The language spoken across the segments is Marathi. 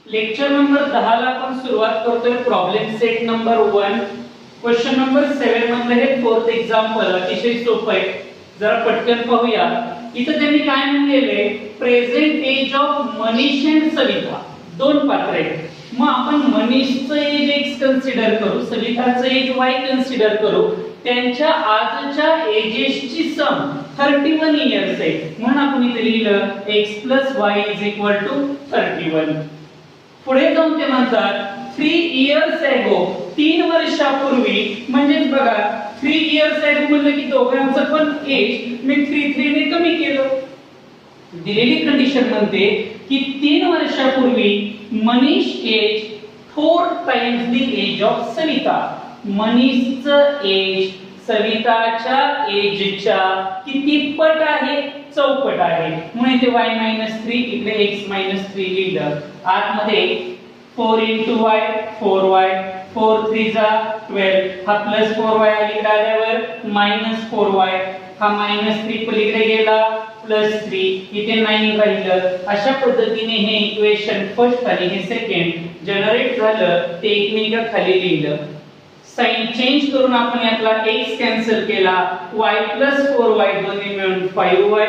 लेक्चर नंबर 10 ला आपण सुरुवात करतोय problem set number 1 question number 7 मधलं हे फोर्थ एक्झाम्पल अतिशय सोपं आहे. जरा पटकन पाहूया. इथं त्यांनी काय म्हणलेले present age of Manish and Savita दोन पात्र आहेत. मग आपण मनीषचं एज x कन्सिडर करू, सविताचं एज y कन्सिडर करू. त्यांच्या आजच्या एजेसची सम 31 इयर्स आहे. म्हणून आपण इथे लिहिलं x y 31. पुढे जाऊन ते म्हणतात 3 इयर्स एगो 3 वर्षापूर्वी म्हणजेच बघा 3 इयर्स एगो म्हणलं की दोघांचं पण एज मी 3 ने कमी केलं. दिलेली कंडिशन म्हणते की 3 वर्षापूर्वी Manish age 4 times the age of Savita. मनीषचं एज सविताच्या एजच्या किती पट आहे? चौपट आहे. म्हणून इथे y 3 इकडे x 3 लिहिलं. आतमध्ये 4 y 4y 4 3 जा 12 हा प्लस 4y अलीकडे आल्यावर -4y हा -3 पलीकडे गेला +3 इथे 9 राहिलं. अशा पद्धतीने हे इक्वेशन फर्स्ट आणि हे सेकंड जनरेट झालं. ते एकमेका खाली लिहिलं. साइन चेंज करून आपण यातला x कॅन्सल केला. y 4y दोन्ही मिळून 5y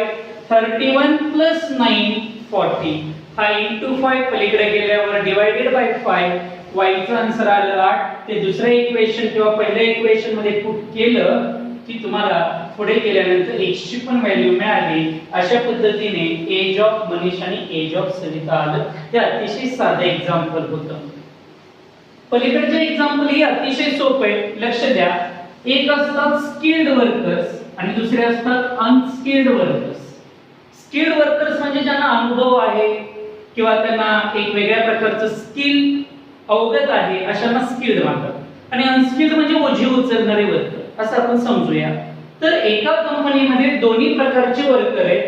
31 9 40 हा इनटू 5 पलीकडे गेल्यावर डिवाइडेड बाय 5 y चा आन्सर आलं 8. ते दुसरे इक्वेशन किंवा पहिल्या इक्वेशन मध्ये पुट केलं की तुम्हाला पुढे गेल्यानंतर x ची पण व्हॅल्यू मिळाली. अशा पद्धतीने एज ऑफ मनीष आणि एज ऑफ सविता आलं. हे अतिशय साधं एक्झाम्पल होतं. पलीकडचे एक्झाम्पल हे अतिशय सोपे आहे. लक्ष द्या. एक असतात स्किल्ड वर्कर्स आणि दुसरे असतात अनस्किल्ड वर्कर्स. स्किल्ड वर्कर्स म्हणजे ज्यांना अनुभव आहे किंवा त्यांना एक वेगळ्या प्रकारचं स्किल अवगत आहे अशांना स्किल्ड म्हणतात. आणि अनस्किल्ड म्हणजे ओझी उचलणारे वर्कर असं आपण समजूया. तर एका कंपनीमध्ये दोन्ही प्रकारचे वर्कर आहेत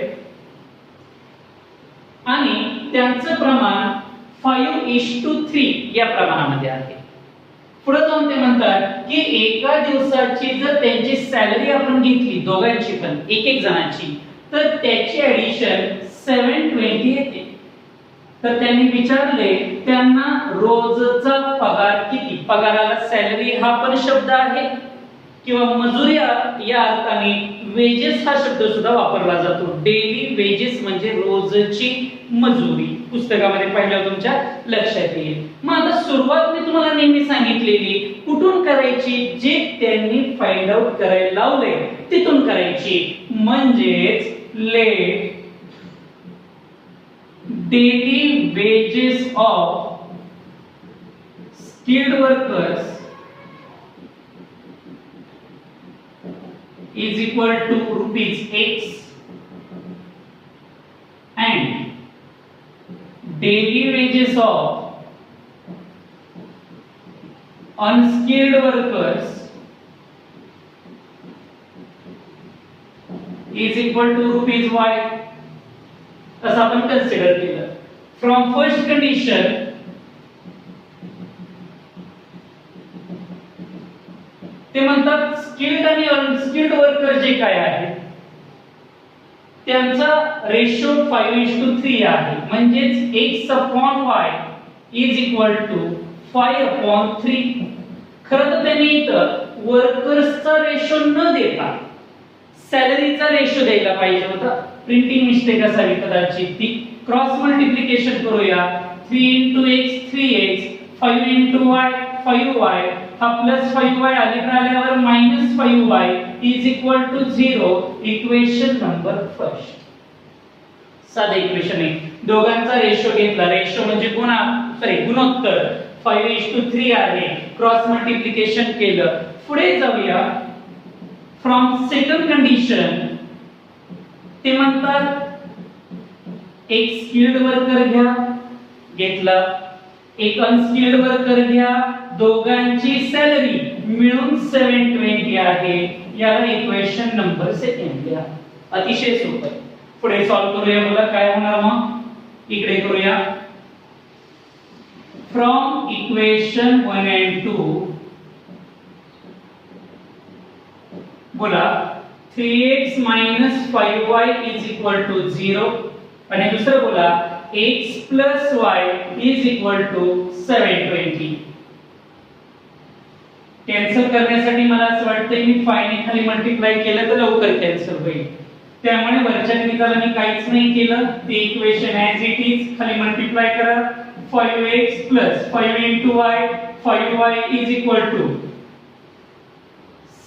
आणि त्यांचं प्रमाण 5:3 या प्रमाणामध्ये आहे. पुढे जाऊन ते म्हणतात की एका दिवसाची जर त्यांची सॅलरी आपण घेतली दोघांची पण एक जणांची तर त्याची ऍडिशन 720 येते. तर त्यांनी विचारले त्यांना रोजचा पगार किती? पगाराला सॅलरी हा पण शब्द आहे किंवा मजुरी या अर्थाने वेजेस हा शब्द सुद्धा वापरला जातो. डेली वेजेस म्हणजे रोजची मजुरी. पुस्तकामध्ये पाहिलं तुमच्या लक्षात येईल. मग आता सुरुवात मी तुम्हाला नेहमी सांगितलेली कुठून करायची? जे त्यांनी फाइंड आउट करायला लावले तिथून करायची. म्हणजेच let daily wages of skilled workers is equal to rupees x and daily wages of unskilled workers is equal to rupees y असं आपण कन्सिडर केलं. फ्रॉम फर्स्ट कंडिशन ते म्हणतात स्किल्ड आणि अनस्किल्ड वर्कर जे काय आहेत त्यांचा रेशो 5:3 आहे. म्हणजेच x/y is equal to 5/3. खरं तर त्यांनी इथं वर्कर्सचा रेशो न देता सॅलरीचा रेशो द्यायला पाहिजे होता. प्रिंटिंग मिस्टेक असावी कदाचित ती. क्रॉस मल्टिप्लिकेशन करूया. 3 × x 3x 5 × y 5y हा प्लस 5y अलीकडे आल्यावर -5y is equal to 0. Equation number first. साधे इक्वेशन आहे. दोघांचा रेशो घेतला. रेशो म्हणजे गुणोत्तर 5:3 आहे. क्रॉस मल्टिप्लिकेशन केलं. पुढे जाऊया. फ्रॉम सेकंड कंडिशन ते म्हणतात एक स्किल्ड वर्कर घ्या घेतला. एक अनस्किल्ड वर्कर घ्या. दोघांची सॅलरी मिळून 720 आहे. याला इक्वेशन नंबर सेकंड घ्या. अतिशय सोपं आहे. पुढे सॉल्व करूया. मला काय होणार मग इकडे करूया. फ्रॉम इक्वेशन 1 and 2 बोला 3x - 5y is equal to 0 आणि दुसरं बोला x plus y is equal to 720. Cancel करण्यासाठी मला असं वाटतंय मी 5 ने खाली मल्टिप्लाय केलं तर लवकर कॅन्सल होईल. त्यामुळे वरच्या गणिताला मी काहीच नाही केलं. ते इक्वेशन ऍज इट इज खाली मल्टिप्लाय करा. 5x plus 5 into y 5y is equal to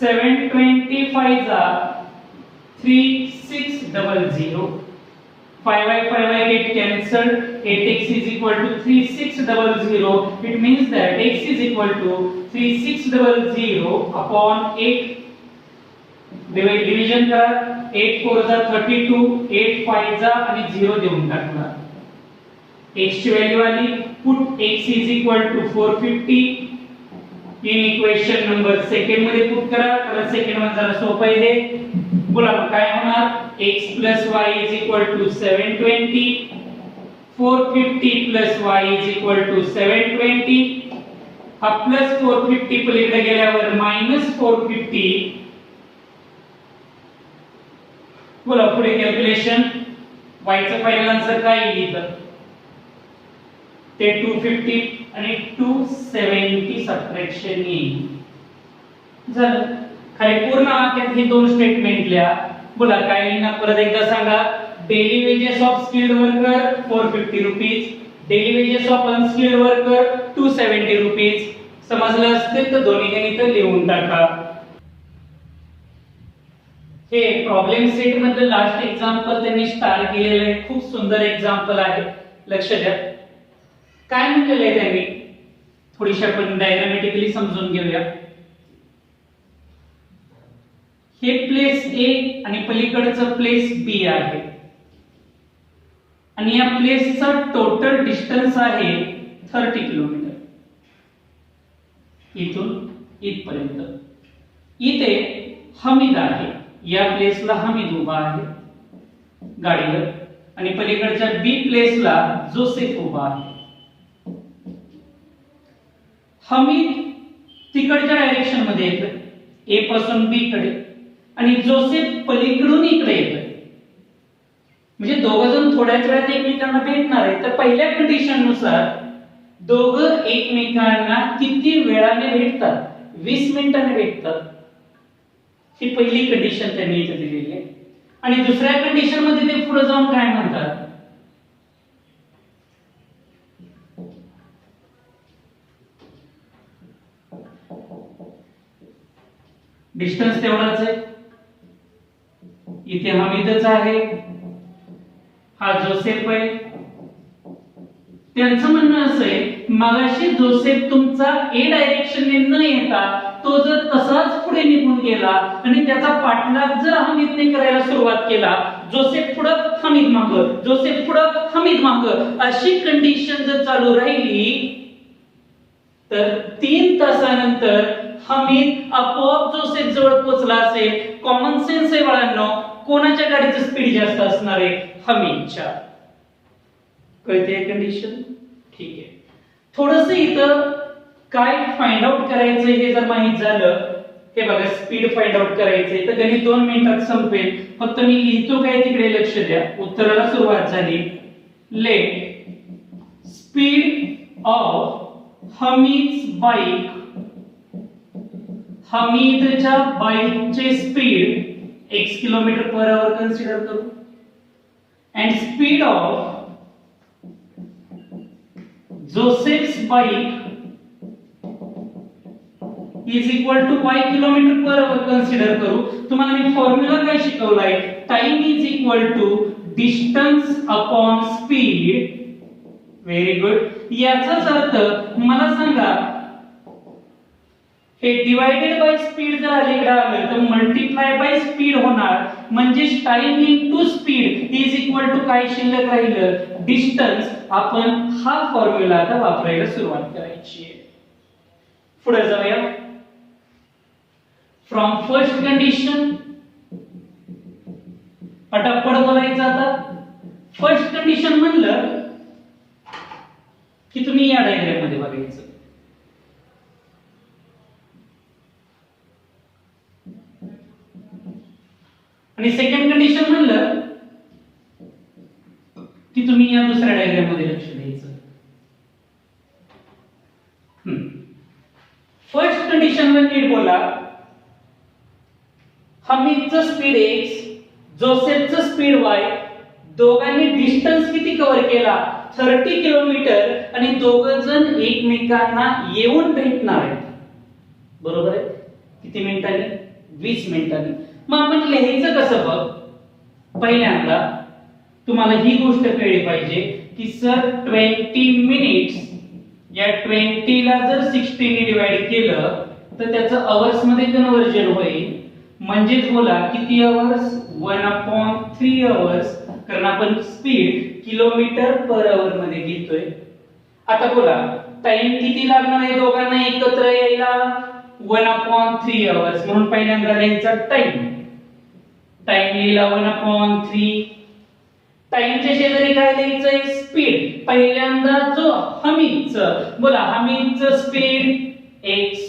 725 जा 3600. 5y get cancelled. 8x is equal to 3600. It means that x is equal to 3600 upon 8. Division करा. 8 4 जा 32, 8 5 जा आणि 0 देऊन टाकला. x ची व्हॅल्यू आली. Put x is equal to 450 in equation number second मध्ये पुट करा. कारण सेकंड मध्ये जरा सोपं आहे हे. बोला मग काय होणार. x plus y is equal to 720. 450 plus y is equal to 720. हा प्लस 450 पलीकडे गेल्यावर मायनस 450. बोला पुढे कॅल्क्युलेशन. y चा फायनल आन्सर काय येईल इथं. ते 250 आणि 270 सबट्रॅक्शन येईल. झालं. खाली पूर्ण वाक्यात ही दोन स्टेटमेंट लिहा. बोला काय लिहिणार परत एकदा सांगा. Daily wages of skilled worker 450 rupees. Daily wages of unskilled worker 270 rupees. समजलं असेल तर दोन्ही गणित लिहून टाका. हे प्रॉब्लेम सेट मधलं लास्ट एक्झाम्पल त्यांनी स्टार्ट केलेलं आहे. खूप सुंदर एक्झाम्पल आहे. लक्ष द्या. काय म्हटलेलं आहे त्यांनी थोडीशी आपण डायग्रामॅटिकली समजून घेऊया. हे प्लेस ए आणि पलीकडचं प्लेस बी आहे आणि या प्लेसचा टोटल डिस्टन्स आहे 30 किलोमीटर इथून इथपर्यंत. इथे हमीद आहे. या प्लेसला हमीद उभा आहे गाडीवर आणि पलीकडच्या बी प्लेसला जोसेफ उभा आहे. हमीद तिकडच्या डायरेक्शन मध्ये येतोय ए पासून बी कडे आणि जोसेफ पलीकडून इकडे येतोय. म्हणजे दोघं जण थोड्याच वेळात एकमेकांना भेटणार आहे. तर पहिल्या कंडिशन नुसार दोघं एकमेकांना किती वेळाने भेटतात. 20 मिनिटांनी भेटतात. ही पहिली कंडिशन त्यांनी इथे दिलेली आहे. आणि दुसऱ्या कंडिशन मध्ये ते पुढे जाऊन काय म्हणतात. डिस्टन्स तेवढाच आहे. इथे हमीदच आहे. हा जोसेफ आहे. त्यांचं म्हणणं असं आहे मगाशी जोसेफ तुमचा ए डायरेक्शनने न येता तो जर तसाच पुढे निघून गेला आणि त्याचा पाठलाग जर हमीदने करायला सुरुवात केला. जोसेफ पुढं हमीद मागं, जोसेफ पुढं हमीद मागं अशी कंडिशन जर चालू राहिली तर 3 तासानंतर हमीद आपोआप जोसेफ जवळ पोहोचला असेल. कॉमन सेन्स आहे बाळांनो. कोणाच्या गाडीचं स्पीड जास्त असणार आहे. हमीदच्या. कळते कंडिशन. ठीक आहे. थोडंसं इथं काय फाइंड आउट करायचं हे जर माहित झालं. हे बघा स्पीड फाइंड आउट करायचंय तर गणित 2 मिनिटात संपेल. फक्त मी लिहितो काय तिकडे लक्ष द्या. उत्तराला सुरुवात झाली. Let speed of Hamid's bike. हमीदच्या बाईकचे speed x kilometre per hour consider करू and speed of Joseph's bike is equal to y kilometre per hour consider करू. तुम्हाला मी फॉर्म्युला काय शिकवलाय. Time is equal to distance upon speed. Very good. याचाच अर्थ मला सांगा हे डिवाइडेड बाय स्पीड जर अलीकडे आलं तर मल्टिप्लाय बाय स्पीड होणार. म्हणजे time into speed is equal to काय शिल्लक राहिलं डिस्टन्स. आपण हा फॉर्म्युला आता वापरायला सुरुवात करायची आहे. पुढे जाऊया. फ्रॉम फर्स्ट कंडिशन पटापट बोलायचं आता. फर्स्ट कंडिशन म्हणलं की तुम्ही या डायग्राम मध्ये बघायचं. आणि सेकंड कंडिशन म्हणलं की तुम्ही या दुसऱ्या डायग्राम कंडिशनला नीट बोला. हमीदचं स्पीड x, जोसेफचं स्पीड y, दोघांनी डिस्टन्स किती कव्हर केला 30 किलोमीटर आणि दोघं जण एकमेकांना येऊन भेटणार आहेत. बरोबर आहे. किती मिनिटांनी 20 मिनिटांनी. मग आपण लिहायचं कसं बघ. पहिल्यांदा तुम्हाला ही गोष्ट कळली पाहिजे की सर 20 मिनिट्स, या 20 ला जर 60 ने डिवाइड केलं तर त्याचं आवर्स मध्ये कन्वर्जन होईल. म्हणजेच बोला किती आवर्स 1/3 आवर्स, कारण आपण स्पीड किलोमीटर पर आवर मध्ये घेतोय. आता बोला टाइम किती लागणार आहे दोघांना एकत्र यायला 1/3 आवर्स. म्हणून पहिल्यांदा लिहायचा टाइम. टाइम लिहिला 1/3. टाइमच्या शेजारी काय लिहायचंय स्पीड. पहिल्यांदा जो हमीदचं, बोला हमीदचं स्पीड x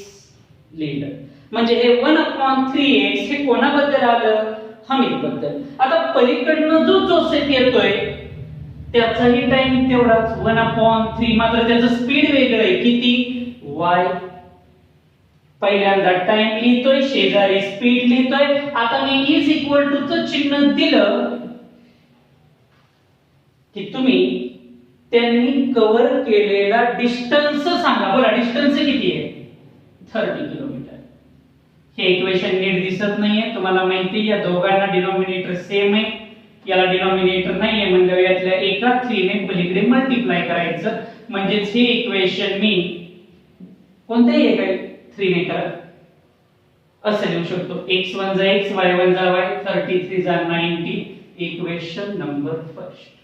लिहिलं. म्हणजे हे 1/3x हे कोणाबद्दल आलं हमीद बद्दल. आता पलीकडनं जो जोसेफ येतोय त्याचाही टाइम तेवढाच 1/3, मात्र त्याचं स्पीड वेगळं आहे. किती y. पहिल्यांदा टाइम लिहितोय, शेजारी स्पीड लिहितोय. आता मी इज इक्वल टू चं चिन्ह दिलं की तुम्ही त्यांनी कव्हर केलेला डिस्टन्स सांगा. बोला डिस्टन्स किती आहे 30 किलोमीटर. हे इक्वेशन नीट दिसत नाहीये, तुम्हाला माहिती आहे. या दोघांना डिनॉमिनेटर सेम आहे, याला डिनॉमिनेटर नाहीये, म्हणजे यातल्या एका 3 ने पलीकडे मल्टिप्लाय करायचं. म्हणजेच हे इक्वेशन मी कोणत्याही एका 3 ने करा असं लिहू शकतो. x1 जा x, y1 जा y, 33 जा 90. इक्वेशन नंबर फर्स्ट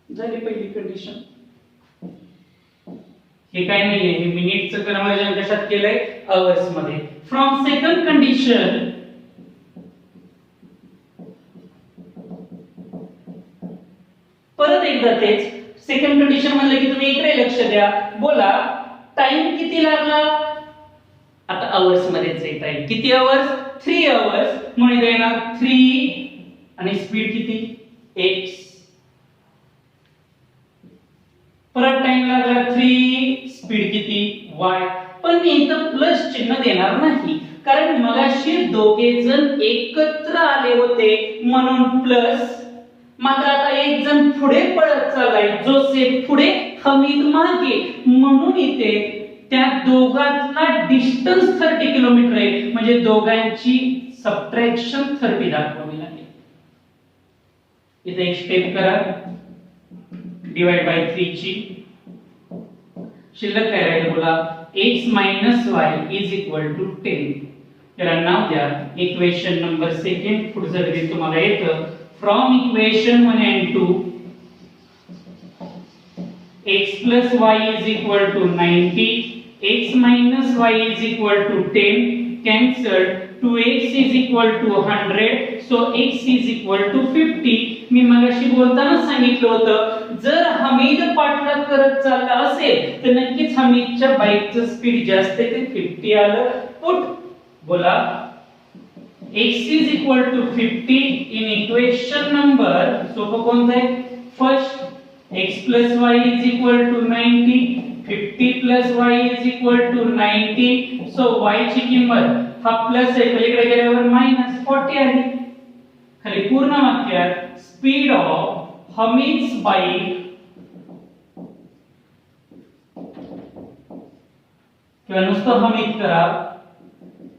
झाली पहिली कंडिशन. हे काय नाहीये, हे मिनिटचं कन्वर्जन कशात केलंय आवर्स मध्ये. फ्रॉम सेकंड कंडिशन परत एकदा तेच. सेकंड कंडिशन म्हणलं की तुम्ही इकडे लक्ष द्या. बोला टाइम किती लागला. आता आवर्स मध्येच आहे टाइम. किती आवर्स 3 आवर्स. म्हणून इथे येणार 3 आणि स्पीड किती x. परत टाइम लागला 3, स्पीड किती y. पण मी इथं प्लस चिन्ह देणार नाही, कारण मगाशी दोघे जण एकत्र आले होते म्हणून प्लस. मात्र आता एक जण पुढे पळत चाललाय, जोसेफ पुढे, हमीद मागे, म्हणून इथे त्या दोघांचा डिस्टन्स 30 किलोमीटर आहे. म्हणजे दोघांची सबट्रॅक्शन 30 दाखवावी लागेल. इथे एक स्टेप करा, डिवाइड बाय 3 ची. शिल्लक काय राहील बोला x - y is equal to 10. त्याला नाव द्या इक्वेशन नंबर सेकंड. पुढचं लगेच तुम्हाला येतं. From equation 1 and 2 x plus y is equal to 90, x minus y is equal to 10, cancelled. 2x is equal to 100, so x is equal to 50. मी मगाशी बोलताना सांगितलं होतं जर हमीद पाठलाग करत चालला असेल तर नक्कीच हमीदच्या बाईकचं स्पीड जास्त आहे, ते 50 आलं. पुट बोला x is equal to 50 in equation number. सोपं कोणतं आहे first. x plus y is equal to 90, 50 plus y is equal to 90. so y ची किंमत हा प्लस आहे, पलीकडे गेल्यावर -40 आली. खाली पूर्ण वाक्यात स्पीड ऑफ हमीद्स बाईक किंवा नुसतं हमीद करा,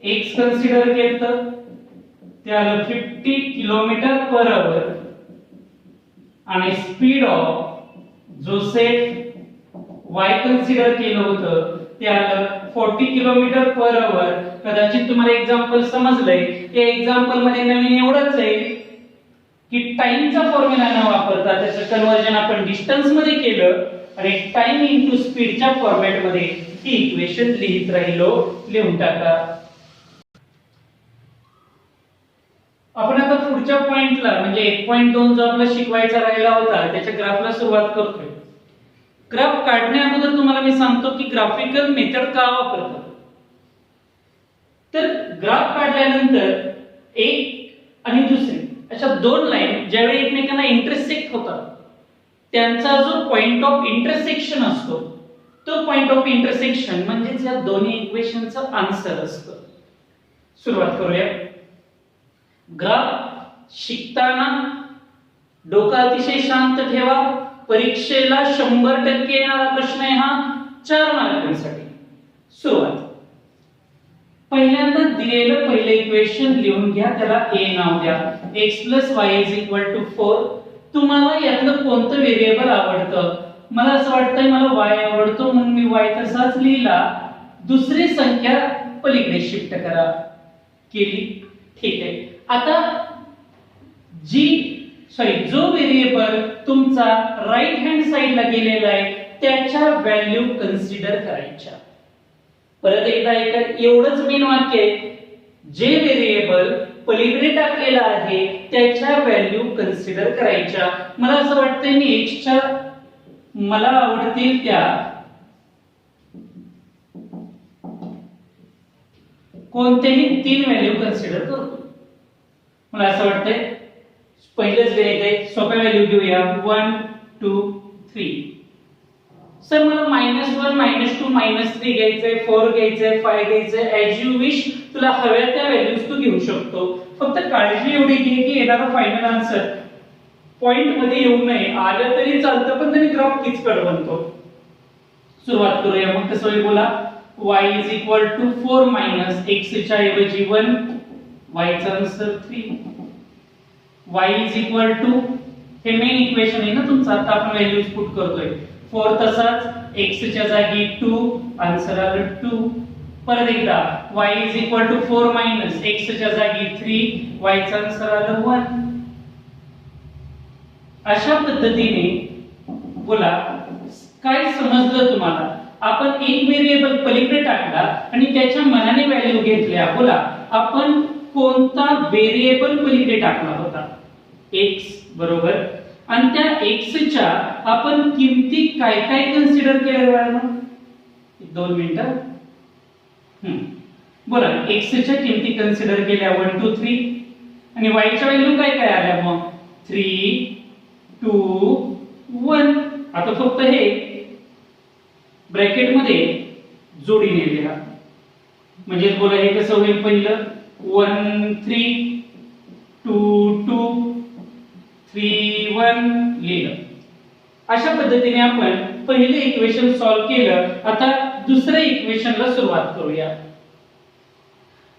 x कन्सिडर केलं तर त्याला 50 किलोमीटर पर आवर आणि speed of Joseph y consider केलं होतं त्याला 40 किलोमीटर पर आवर. कदाचित तुम्हाला एक्झाम्पल समजलंय. या एक्झाम्पल मध्ये नवीन एवढंच आहे की टाइमचा फॉर्म्युला न वापरता त्याचं कन्वर्जन आपण डिस्टन्स मध्ये केलं आणि टाइम इनटू स्पीडच्या फॉर्मॅट मध्ये ही इक्वेशन लिहित राहिलो. लिहून टाका. आपण आता पुढच्या पॉइंटला म्हणजे 1.2 जो आपला शिकवायचा राहिला होता त्याच्या ग्राफला सुरुवात करतोय. ग्राफ काढण्या अगोदर तुम्हाला मी सांगतो की ग्राफिकल मेथड का वापरतात. तर ग्राफ काढल्यानंतर एक आणि दुसरी अशा दोन लाईन ज्यावेळी एकमेकांना इंटरसेक्ट होतात त्यांचा जो पॉइंट ऑफ इंटरसेक्शन असतो तो पॉइंट ऑफ इंटरसेक्शन म्हणजे या दोन्ही इक्वेशनचं आन्सर असतं. सुरुवात करूया. ग्राफ शिकताना डोकं अतिशय शांत ठेवा. परीक्षेला 100% येणारा प्रश्न आहे हा 4 मार्कांसाठी. सुरुवात. पहिल्यांदा दिलेलं पहिलं इक्वेशन लिहून घ्या, त्याला a नाव द्या. x + y = 4. तुम्हाला यातलं कोणतं व्हेरिएबल आवडतं? मला असं वाटतंय मला y आवडतो म्हणून मी y तसाच लिहिला. दुसरी संख्या पलीकडे शिफ्ट करा. केली. ठीक आहे. आता जो व्हेरिएबल तुमचा राईट हँड साइडला गेलेला आहे त्याच्या व्हॅल्यू कन्सिडर करायच्या. परत एकदा ऐका, एवढंच मेन वाक्य आहे. जे व्हेरिएबल पलीकडे टाकलेला आहे त्याच्या व्हॅल्यू कन्सिडर करायच्या. मला असं वाटतंय मी x च्या मला आवडतील त्या कोणतेही 3 व्हॅल्यू कन्सिडर करतो. मला असं वाटतंय पहिलेच गणित आहे, सोप्या व्हॅल्यू घेऊया. 1 2 3. सर मला -1 -2 -3 घ्यायचंय, 4 घ्यायचंय, 5 घ्यायचंय. ॲज यू विश, तुला हव्या त्या व्हॅल्यूज तू घेऊ शकतो. फक्त काळजी एवढी घे की येणारा फायनल आन्सर पॉइंट मध्ये येऊ नये. आलं तरी चालतं पण तरी ग्राफ किचकट बनतो. सुरुवात करूया मग. कसं होईल बोला. y = 4 - x च्या ऐवजी 1, y चा आन्सर 3. y = हे मेन इक्वेशन आहे ना तुमचं. आता आपण व्हॅल्यूज पुट करतोय. 4 तसाच, x च्या जागी 2, आन्सर आलं 2. परत एकदा y = 4 - x च्या जागी 3, y चा आन्सर आलं 1. अशा पद्धतीने बोला काय समजलं तुम्हाला? आपण एक व्हेरिएबल पलीकडे टाकला आणि त्याच्या मनाने व्हॅल्यू घेतल्या. बोला आपण कोणता व्हेरिएबल पलीकडे टाकला होता? x बरोबर. आणि त्या x च्या आपण किमती काय काय कन्सिडर केल्या बाळांनो? 2 मिनिटं. बोला x च्या किमती कन्सिडर केल्या 1 2 3 आणि y च्या व्हॅल्यू काय काय आल्या मग? 3 2 1. आता फक्त हे ब्रॅकेट मध्ये जोडीने लिहा. म्हणजे बोला हे कसं होईल? पहिलं 1 3 2 2 3 1 लिहिलं. अशा पद्धतीने आपण पहिले इक्वेशन सॉल्व केलं. आता दुसऱ्या इक्वेशनला सुरुवात करूया.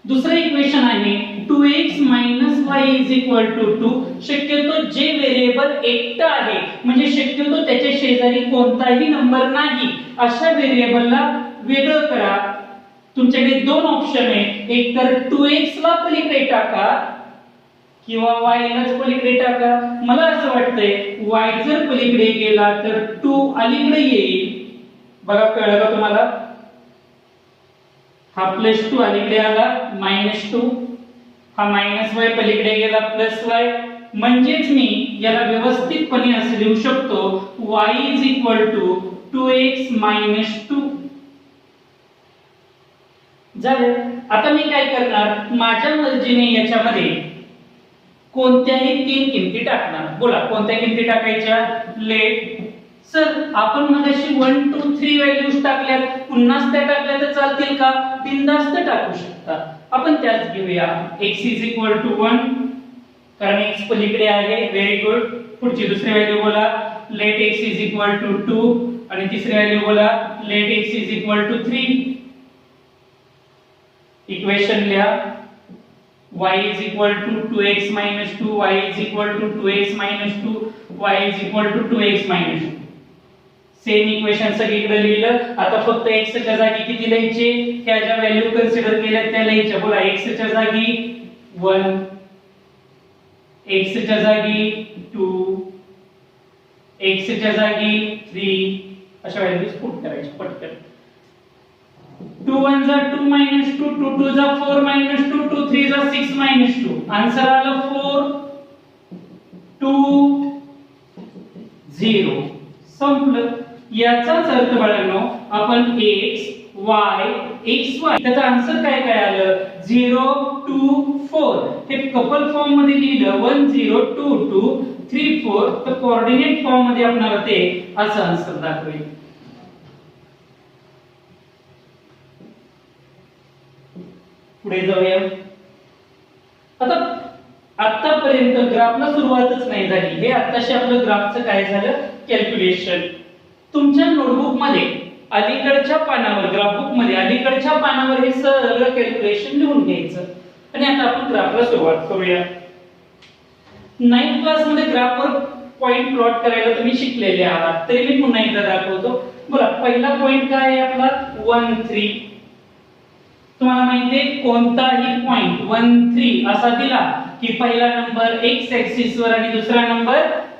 दुसरं इक्वेशन आहे 2x - y = 2. शक्यतो जे व्हेरिएबल एकटा आहे म्हणजे शक्यतो त्याच्या शेजारी कोणताही नंबर नाही अशा व्हेरिएबलला वेगळं करा. तुमच्याकडे 2 ऑप्शन आहे. एक तर 2x ला पलीकडे टाका किंवा y लाच पलीकडे टाका. मला असं वाटतंय y जर पलीकडे गेला तर 2 अलीकडे येईल. बघा कळलं का तुम्हाला? हा +2 अलीकडे आला, -2. हा -y पलीकडे गेला, +y. म्हणजेच मी याला व्यवस्थितपणे असे लिहू शकतो y = 2x - 2. झालं. आता मी काय करणार? माझ्या मर्जीने याच्यामध्ये कोणत्याही 3 किमती टाकणार. बोला कोणत्या किमती टाकायच्या? लेट. सर आपण मगाशी 1 2 3 व्हॅल्यूज टाकल्यात, पुन्हाच त्या टाकल्या तर चालतील का? बिनधास्त टाकू शकता. आपण त्याच घेऊया. x = 1 कारण x पलीकडे आहे. Very good. पुढची दुसरी व्हॅल्यू बोला. लेट x = 2 आणि तिसरी व्हॅल्यू बोला. Let x = 3. इक्वेशन लिहा. y = 2x - 2, y = 2x - 2, y = 2x - 2. Same equation सगळीकडे लिहिलं. आता फक्त x च्या जागी किती लिहायचे? त्या ज्या व्हॅल्यू कन्सिडर केल्या त्या लिहायच्या. बोला x च्या जागी 1, x च्या जागी 2, x च्या जागी 3 अशा व्हॅल्यूज पुट करायच्या पटकन. 2 1 जा 2 - 2, 2 2 जा 4 - 2, 2 3 जा 6 - 2. आन्सर आलं 4 2 0. संपलं. याचाच अर्थ बाळांनो आपण x y x y त्याचा आन्सर काय काय आलं? 0 2 4. हे कपल फॉर्म मध्ये लिहिलं 1 0 2 2 3 4. तर कोऑर्डिनेट फॉर्म मध्ये आपल्याला ते असं आन्सर दाखवेल. पुढे जाऊया. आता आतापर्यंत ग्राफला सुरुवातच नाही झाली. हे आताशी आपलं ग्राफचं काय झालं कॅल्क्युलेशन. तुमच्या नोटबुक मध्ये अलीकडच्या पानावर ग्राफबुक मध्ये अलीकडच्या पानावर हे सगळं कॅल्क्युलेशन लिहून घ्यायचं आणि आता आपण ग्राफला सुरुवात करूया. 9th क्लास मध्ये ग्राफवर पॉइंट प्लॉट करायला तुम्ही शिकलेले आहात, तरी मी पुन्हा एकदा दाखवतो. बघा पहिला पॉइंट काय आहे आपला 1 3. तुम्हाला माहिती आहे कोणताही पॉइंट 1 3 असा दिला की पहिला नंबर x ऍक्सिस वर आणि दुसरा नंबर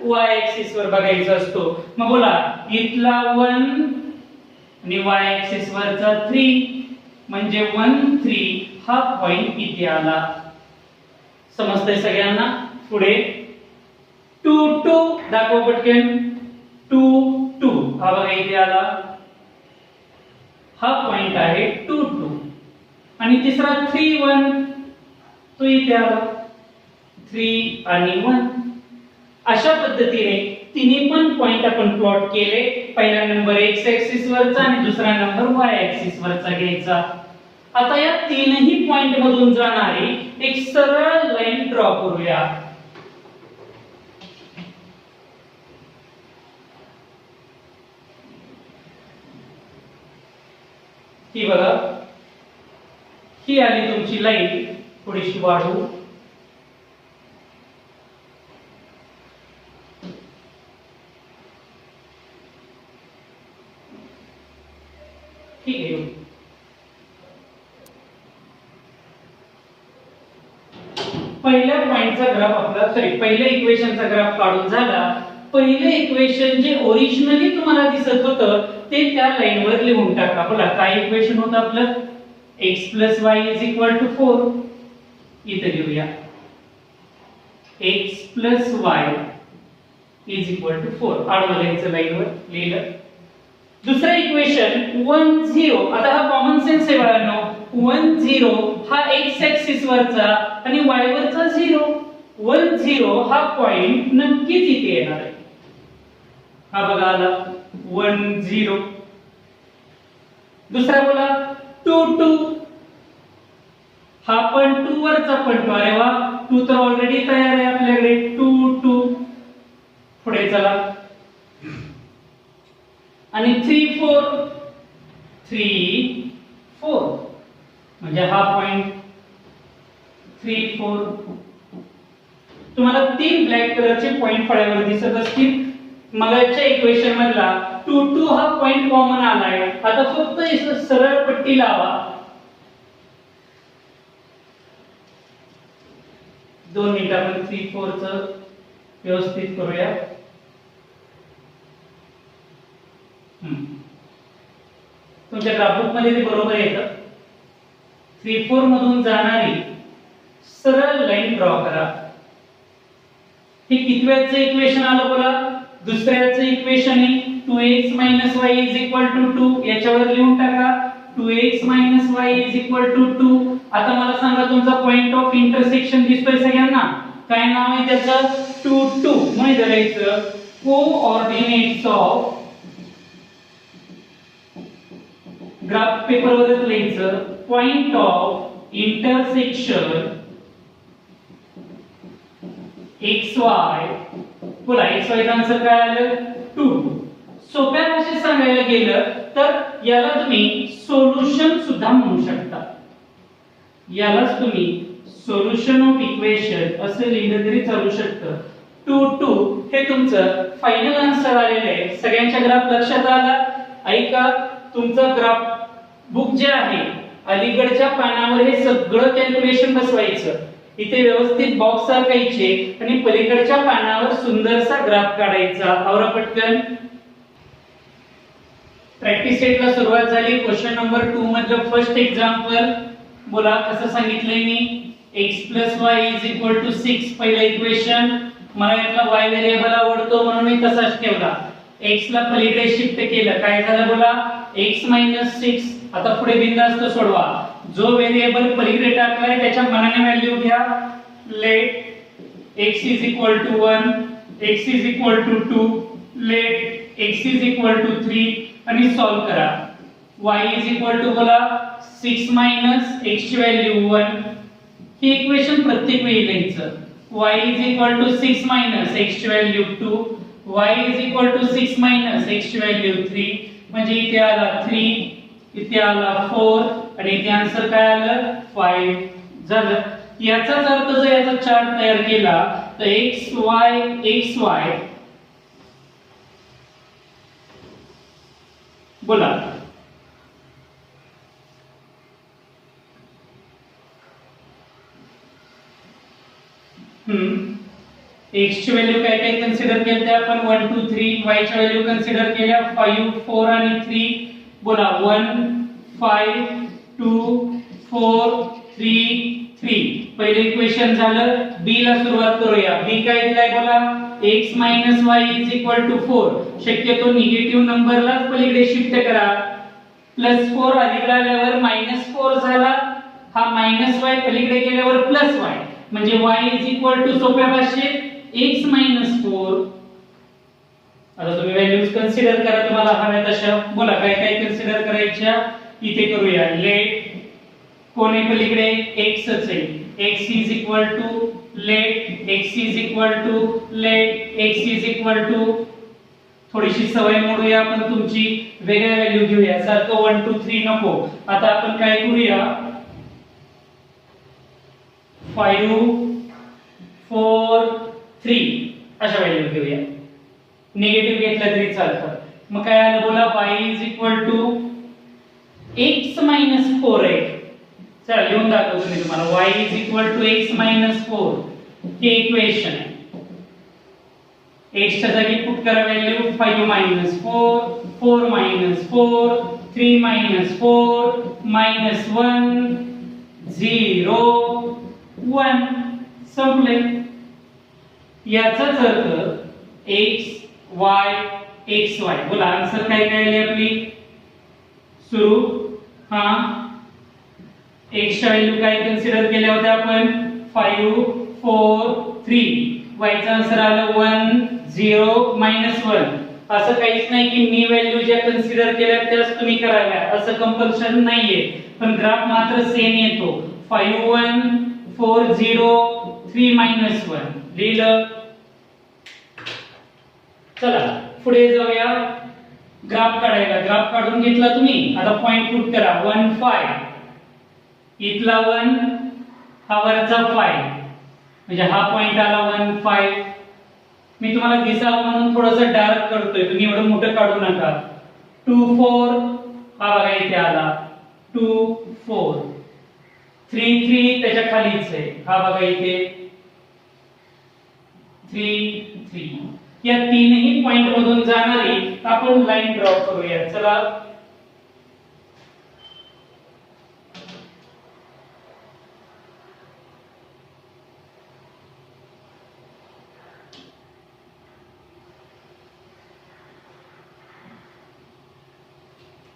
y ऍक्सिस वर बघायचा असतो. मग बोला इथला 1 आणि y ऍक्सिस वरचा 3 म्हणजे 1 3 हा पॉइंट इथे आला. समजतंय सगळ्यांना? पुढे 2 2 दाखव पटकन. 2 2 हा बघा इथे आला. हा पॉइंट आहे 2 2. आणि तिसरा 3 1 तो इथे आला. 3 आणि 1 अशा पद्धतीने तिन्ही पण पॉइंट आपण प्लॉट केले. पहिला नंबर x ऍक्सिस वरचा आणि दुसरा नंबर y ऍक्सिस वरचा घ्यायचा. आता या तीनही पॉइंट मधून जाणारी एक सरळ लाईन ड्रॉ करूया. ही बघा ही आली तुमची लाईन. थोडीशी वाढवू. ठीक आहे. पहिल्या पॉइंटचा ग्राफ आपला पहिल्या इक्वेशनचा ग्राफ काढून झाला. पहिले इक्वेशन जे ओरिजिनली तुम्हाला दिसत होतं ते त्या लाईनवर लिहून टाका. बोला काय इक्वेशन होतं आपलं x + y = 4. इथे लिहूया x + y = 4. आडवं लिहायचं लाईनवर लिहिलं. दुसरं इक्वेशन 1 0. आता हा कॉमन सेन्स आहे बाळांनो. 1 0 हा x ऍक्सिस वरचा आणि y वरचा 0. 1 0 हा पॉइंट नक्कीच इथे येणार आहे. हा बघा आला 1 0. दुसरा बोला 2 2. हा पण 2 वरचा पण. अरे वा 2 तर ऑलरेडी तयार आहे आपल्याकडे. 2 2. पुढे चला. आणि 3 4. 3 4 म्हणजे हा पॉइंट 3 4. तुम्हाला तीन ब्लॅक कलरचे पॉइंट फळ्यावर दिसत असतील. मगाच्या इक्वेशन मधला 2 2 हा पॉइंट कॉमन आलाय. आता फक्त इथं सरळ पट्टी लावा. 2 मिनिट आपण 3 4 च व्यवस्थित करूया. तुमच्या ग्राफबुक मध्ये ते बरोबर येतं. 3 4 मधून जाणारी सरळ लाईन ड्रॉ करा. हे कितव्याचं इक्वेशन आलं बोला? दुसऱ्याचं इक्वेशन आहे. 2x - y = 2. याच्यावर लिहून टाका 2x - y = 2. आता मला सांगा तुमचा पॉइंट ऑफ इंटरसेक्शन दिसतोय सगळ्यांना? काय नाव आहे त्याचं? 2 2. म्हणजे करायचं कोऑर्डिनेट्स ऑफ ग्राफ पेपर वरच लिहायचं पॉइंट ऑफ इंटरसेक्शन xy. बोला xy चा आन्सर काय आलं? 2 2. सोप्या भाषेत सांगायला गेलं तर याला तुम्ही सोल्युशन सुद्धा म्हणू शकता. यालाच तुम्ही सोल्युशन ऑफ इक्वेशन असे लिहिलं तरी चालू शकतं. 2 2 हे तुमचं फायनल आन्सर आलेलं आहे. सगळ्यांच्या ग्राफ लक्षात आला? ऐका तुमचं ग्राफ बुक जे आहे अलीकडच्या पानावर हे सगळं कॅल्क्युलेशन बसवायचं. इथे व्यवस्थित बॉक्स टाकायचे आणि पलीकडच्या पानावर सुंदरसा ग्राफ काढायचा. आवरा पटकन. प्रॅक्टिस सेटला सुरुवात झाली. क्वेश्चन नंबर 2 मधलं फर्स्ट एक्झाम्पल बोला कसं सांगितलंय मी. x + y = 6 पहिलं इक्वेशन. मला यातला y व्हेरिएबल आवडतो म्हणून मी तसाच ठेवला. x ला पलीकडे शिफ्ट केलं. काय झालं बोला? x - 6. आता पुढे बिनधास्त सोडवा. जो व्हेरिएबल पलीकडे टाकलाय त्याच्या मनाने व्हॅल्यू घ्या. Let x = 1, x = 2, let x = 3 आणि सॉल्व करा. y इज इक्वल टू बोला 6 मायनस x ची व्हॅल्यू 1. हे इक्वेशन प्रत्येक वेळी लिहायचं. y is equal to 6 minus x ची value 2, y is equal to 6 minus x ची व्हॅल्यू 3. म्हणजे इथे आला 3, इथे आला 4 आणि इथे आन्सर काय आलं 5 झालं. याचाच अर्थ जर याचा चार्ट तयार केला तर xy बोला x ची व्हॅल्यू काय काय कन्सिडर केल्या आपण 1 2 3, y च्या व्हॅल्यू कन्सिडर केल्या 5 4 आणि 3. बोला 1 5 2 4 3 3. पहिले इक्वेशन झालं. b ला सुरुवात करूया. b काय दिलाय बोला x y is equal to 4. शक्यतो निगेटिव्ह नंबरलाच पलीकडे शिफ्ट करा. +4 अधिक आल्यावर -4 झाला. हा -y पलीकडे गेल्यावर +y म्हणजे y इज इक्वल टू सोप्या भाषेत x 4. आता तुम्ही व्हॅल्यूज कन्सिडर करा तुम्हाला हव्या तशा. बोला काय काय कन्सिडर करायच्या इथे करूया. लेट कोणी पलीकडे x च आहे. x is equal to let x is equal to let x is equal to. थोडीशी सवय मोडूया आपण तुमची. वेगळ्या व्हॅल्यू घेऊया. सारखं 1 2 3 नको. आता आपण काय करूया 5 4 3 अशा व्हॅल्यू घेऊया. निगेटिव्ह घेतला तरी चालतं. मग काय आलं बोला y is equal to x 4 आहे. चला लिहून दाखवतो मी तुम्हाला. y is equal to x 4 हे इक्वेशन आहे. x च्या जागी पुट करा व्हॅल्यू 5 4 4 4 3 4 -1 0 1 संपले. याचाच अर्थ x y x y. बोला आन्सर काय काय आली आपली सुरू. हा x च्या व्हॅल्यू काय कन्सिडर केल्या होत्या आपण 5 4 3. y चा आन्सर आलं 1 0 -1. असं काहीच नाही की मी व्हॅल्यू ज्या कन्सिडर केल्या त्याच तुम्ही कराव्या असं कंपल्शन नाहीये. पण ग्राफ मात्र सेम येतो. 5 1 4 0 3 -1 लिहिलं. चला पुढे जाऊया ग्राफ काढायला. ग्राफ काढून घेतला तुम्ही. आता पॉइंट पुट करा 1 5. इथला 1 हा वरचा 5 म्हणजे हा पॉइंट आला 1 5. मी तुम्हाला दिसावं म्हणून थोडंसं डार्क करतोय. तुम्ही एवढं मोठं काढू नका. 2 4 हा बघा इथे आला 2 4. 3 3 त्याच्या खालीच आहे. हा बघा इथे 3 3. या तीनही पॉइंट मधून जाणारी आपण लाईन ड्रॉ करूया. चला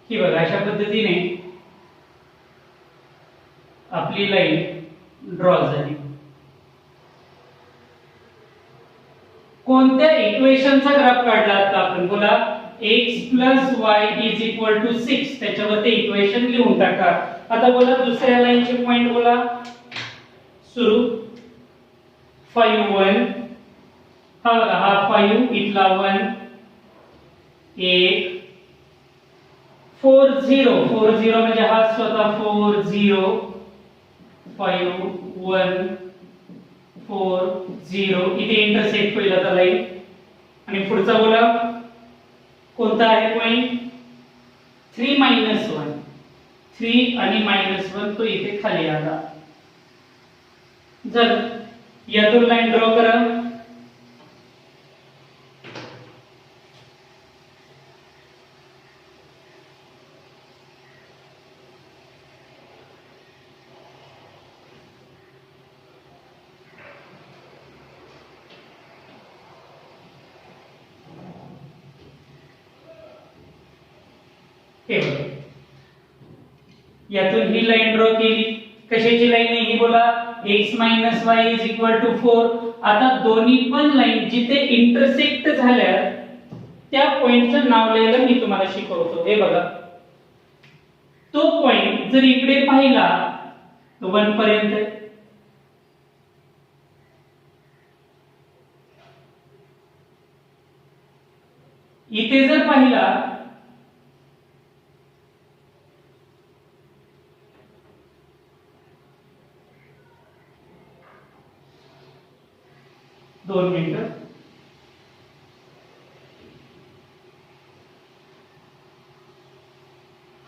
ही बघा अशा पद्धतीने आपली लाईन ड्रॉ झाली. कोणत्या इक्वेशनचा ग्राफ काढला आता आपण बोला x y is equal to 6. त्याच्यावर ते इक्वेशन लिहून टाका. आता बोला दुसऱ्या लाईनचे पॉइंट बोला सुरू 5 1. हा बघा हा 5 इथला 1 1 4 0 4 0 म्हणजे हा स्वतः 4 0 5 1 4 0. इथे इंटरसेक्ट होईल आता लाईन. आणि पुढचा बोला कोणता आहे पॉइंट 3 -1. 3 आणि -1 तो इथे खाली आला. जर यातून लाईन ड्रॉ करा. हे बघा यातून ही लाईन ड्रॉ केली. कशाची लाईन आहे ही बोला x y is equal to 4. आता दोन्ही पण लाईन जिथे इंटरसेक्ट झाल्या त्या पॉइंटचं नाव लिहायला मी तुम्हाला शिकवतो. हे बघा तो पॉइंट जर इकडे पाहिला तर 1 पर्यंत आहे. इथे जर पाहिला 2 मिनिटं.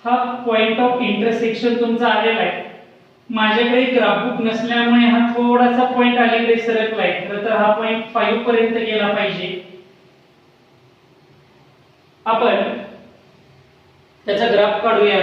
हा पॉइंट ऑफ इंटरसेक्शन तुमचा आलेला आहे. माझ्याकडे ग्राफ बुक नसल्यामुळे हा थोडासा पॉइंट अलीकडे सरकलाय. खरं तर हा पॉइंट 5 पर्यंत गेला पाहिजे. आपण त्याचा ग्राफ काढूया.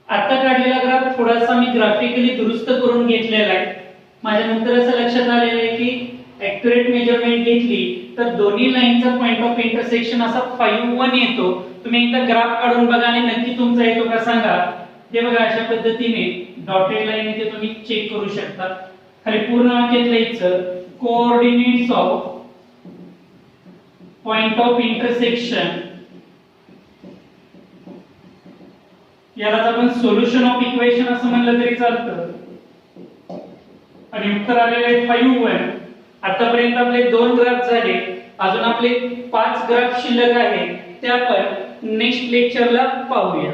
आता काढलेला ग्राफ थोडासा मी ग्राफिकली दुरुस्त करून घेतलेला आहे. माझ्या नंतर असं लक्षात आलेलं आहे की ऍक्युरेट मेजरमेंट घेतली तर दोन्ही लाईनचा पॉइंट ऑफ इंटरसेक्शन असा 5-1 येतो. तुम्ही एकदा ग्राफ काढून बघा आणि नक्की तुमचा येतो का सांगा. हे बघा अशा पद्धतीने डॉटेड लाईन इथे तुम्ही चेक करू शकता. खाली पूर्ण वाक्यात लिहायचं coordinates of point of intersection. यालाच आपण सोल्युशन ऑफ इक्वेशन असं म्हणलं तरी चालतं. आणि उत्तर आलेले आहे 5-1. आतापर्यंत आपले 2 ग्राफ झाले. अजून आपले 5 ग्राफ शिल्लक आहे. ते आपण नेक्स्ट लेक्चरला पाहूया.